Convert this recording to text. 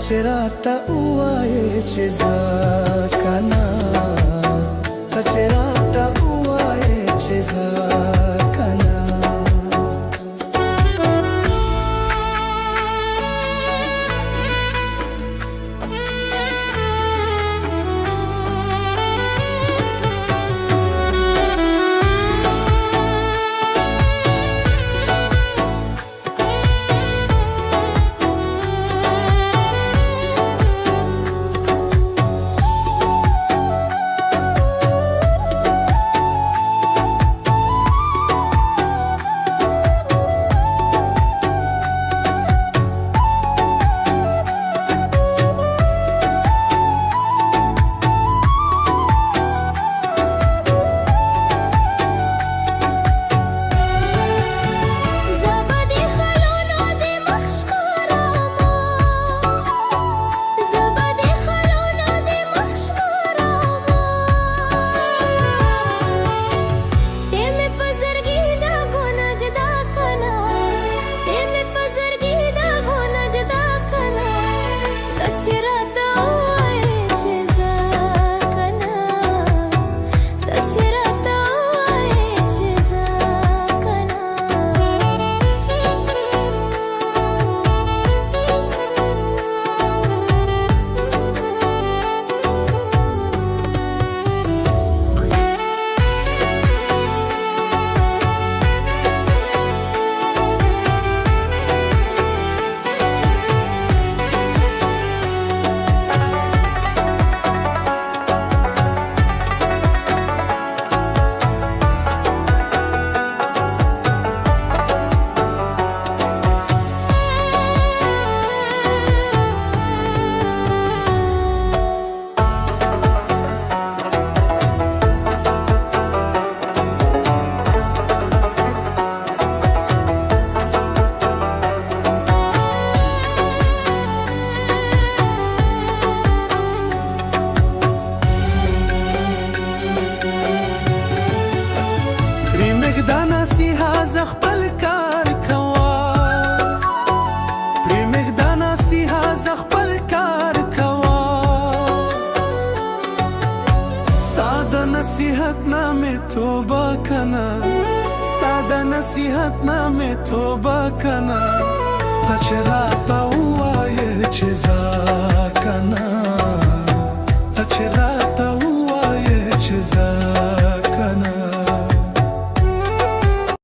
چې راته ووایې چې زه که نه، ته چې راته ووایې چې زه که نه. دا نصیحه ز خپل کار کوه، پرېږده نصیحه ز خپل کار کوه، ستا د نصیحت نه مې توبه کنه، ستا د نصیحت نه مې توبه کنه. ته چې راته ووایې چې زه که نه، ته چې راته ووایې چې زه